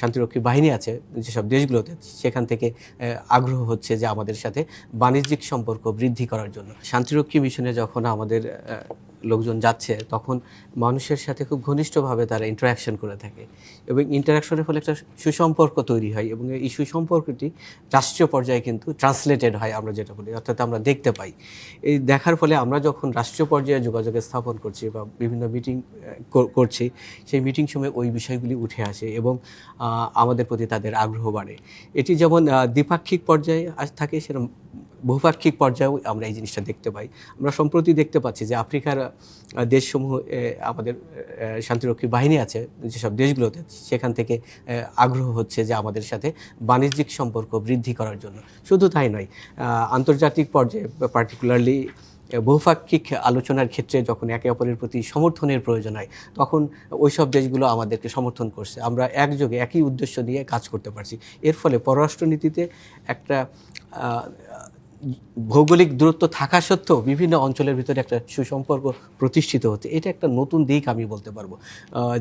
শান্তিরক্ষী বাহিনী আছে যেসব দেশগুলোতে, সেখান থেকে আগ্রহ হচ্ছে যে আমাদের সাথে বাণিজ্যিক সম্পর্ক বৃদ্ধি করার জন্য। শান্তিরক্ষী মিশনে যখন আমাদের লোকজন যাচ্ছে, তখন মানুষের সাথে খুব ঘনিষ্ঠভাবে তারা ইন্টারাকশন করে থাকে এবং ইন্টারাকশনের ফলে একটা সুসম্পর্ক তৈরি হয় এবং এই সুসম্পর্কটি রাষ্ট্রীয় পর্যায়ে কিন্তু ট্রান্সলেটেড হয়, আমরা যেটা বলি, অর্থাৎ আমরা দেখতে পাই। এই দেখার ফলে আমরা যখন রাষ্ট্রীয় পর্যায়ে যোগাযোগ স্থাপন করছি বা বিভিন্ন মিটিং করছি, সেই মিটিং সময় ওই বিষয়গুলি উঠে আসে এবং আমাদের প্রতি তাদের আগ্রহ বাড়ে। এটি যেমন দ্বিপাক্ষিক পর্যায়ে থাকে, সেরকম বহুপাক্ষিক পর্যায়েও আমরা এই জিনিসটা দেখতে পাই। আমরা সম্প্রতি দেখতে পাচ্ছি যে আফ্রিকার দেশসমূহ আমাদের শান্তিরক্ষী বাহিনী আছে যেসব দেশগুলোতে, সেখান থেকে আগ্রহ হচ্ছে যে আমাদের সাথে বাণিজ্যিক সম্পর্ক বৃদ্ধি করার জন্য। শুধু তাই নয়, আন্তর্জাতিক পর্যায়ে পার্টিকুলারলি বহুপাক্ষিক আলোচনার ক্ষেত্রে যখন একে অপরের প্রতি সমর্থনের প্রয়োজন হয়, তখন ওইসব দেশগুলো আমাদেরকে সমর্থন করছে। আমরা একযোগে একই উদ্দেশ্য নিয়ে কাজ করতে পারছি। এর ফলে পররাষ্ট্রনীতিতে একটা ভৌগোলিক দূরত্ব থাকা সত্ত্বেও বিভিন্ন অঞ্চলের ভিতরে একটা সুসম্পর্ক প্রতিষ্ঠিত হচ্ছে। এটা একটা নতুন দিক আমি বলতে পারবো,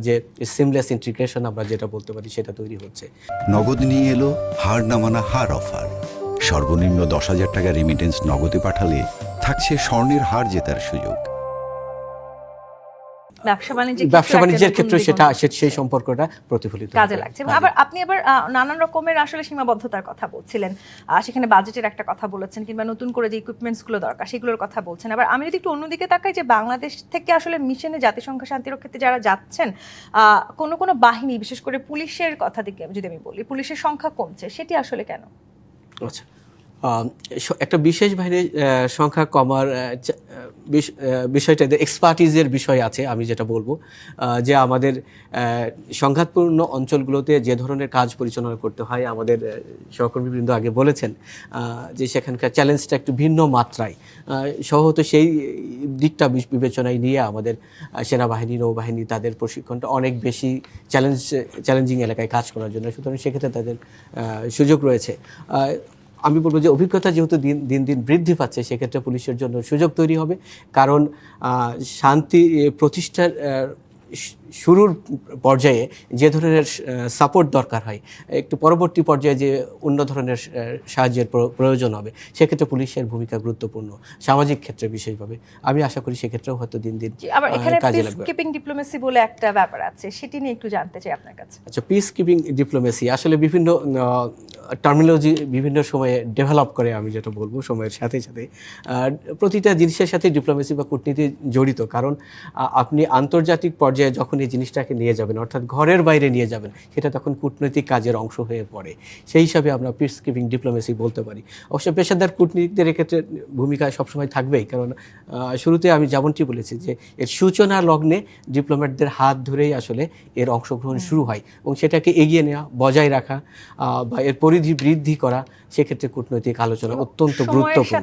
যে সিমলেস ইন্টিগ্রেশন আমরা যেটা বলতে পারি, সেটা তৈরি হচ্ছে। নগদ নিয়ে এলো হার না মানা হার অফার। সর্বনিম্ন 10,000 টাকা রেমিটেন্স নগদে পাঠালে থাকছে স্বর্ণের হার জেতার সুযোগ। ব্যবসা বাণিজ্যের ক্ষেত্রে সেটা সেই সম্পর্কটা প্রতিফলিত কাজে লাগছে। আপনি আবার নানান রকমের আসলে সীমাবদ্ধতার কথা বলছিলেন, সেখানে বাজেটের একটা কথা বলেছেন, কিংবা নতুন করে যে ইকুইপমেন্টস গুলো দরকার সেগুলোর কথা বলছেন। আবার আমি যদি একটু অন্যদিকে তাকাই, যে বাংলাদেশ থেকে আসলে মিশনে জাতিসংঘ শান্তিরক্ষীতে যারা যাচ্ছেন, কোনো বাহিনী, বিশেষ করে পুলিশের কথা দিকে যদি আমি বলি, পুলিশের সংখ্যা কমছে, সেটি আসলে কেন? আচ্ছা, একটা বিশেষ বাহিনীর সংখ্যা কমার বিষয়টা এক্সপার্টিজের বিষয় আছে। আমি যেটা বলবো যে আমাদের সংঘাতপূর্ণ অঞ্চলগুলোতে যে ধরনের কাজ পরিচালনা করতে হয়, আমাদের সহকর্মীবৃন্দ আগে বলেছেন যে সেখানকার চ্যালেঞ্জটা একটু ভিন্ন মাত্রায়। সম্ভবত সেই দিকটা বিবেচনায় নিয়ে আমাদের সেনাবাহিনী, নৌবাহিনী, তাদের প্রশিক্ষণটা অনেক বেশি চ্যালেঞ্জিং এলাকায় কাজ করার জন্য। সুতরাং সেক্ষেত্রে তাদের সুযোগ রয়েছে। আমি বলবো যে অভিজ্ঞতা যেহেতু দিন দিন বৃদ্ধি পাচ্ছে, সেক্ষেত্রে পুলিশের জন্য সুযোগ তৈরি হবে। কারণ শান্তি প্রতিষ্ঠার শুরুর পর্যায়ে যে ধরনের সাপোর্ট দরকার হয়, একটু পরবর্তী পর্যায়ে যে অন্য ধরনের সাহায্যের প্রয়োজন হবে, সেক্ষেত্রে পুলিশের ভূমিকা গুরুত্বপূর্ণ, সামাজিক ক্ষেত্রে বিশেষভাবে। আমি আশা করি সেক্ষেত্রেও হয়তো দিন দিন কাজে লাগবে। পিস কিপিং ডিপ্লোমেসি বলে একটা ব্যাপার আছে, সেটি নিয়ে একটু জানতে চাই আপনার কাছে। আচ্ছা, পিস কিপিং ডিপ্লোমেসি আসলে বিভিন্ন টার্মিনোলজি বিভিন্ন সময়ে ডেভেলপ করে, আমি যেটা বলবো সময়ের সাথে সাথে। প্রতিটা জিনিসের সাথে ডিপ্লোমেসি বা কূটনীতি জড়িত। কারণ আপনি আন্তর্জাতিক পর্যায়ে যখন এই জিনিসটাকে নিয়ে যাবেন, অর্থাৎ ঘরের বাইরে নিয়ে যাবেন, সেটা তখন কূটনৈতিক কাজের অংশ হয়ে পড়ে। সেই হিসাবে আমরা পিস কিপিং ডিপ্লোমেসি বলতে পারি। অবশ্য পেশাদার কূটনীতিকদের এক্ষেত্রে ভূমিকা সবসময় থাকবেই, কারণ শুরুতে আমি যেমনটি বলেছি যে এর সূচনা লগ্নে ডিপ্লোম্যাটদের হাত ধরেই আসলে এর অংশগ্রহণ শুরু হয় এবং সেটাকে এগিয়ে নেওয়া, বজায় রাখা বা এর পরিধি বৃদ্ধি করা, সেক্ষেত্রে কূটনৈতিক আলোচনা অত্যন্ত গুরুত্বপূর্ণ।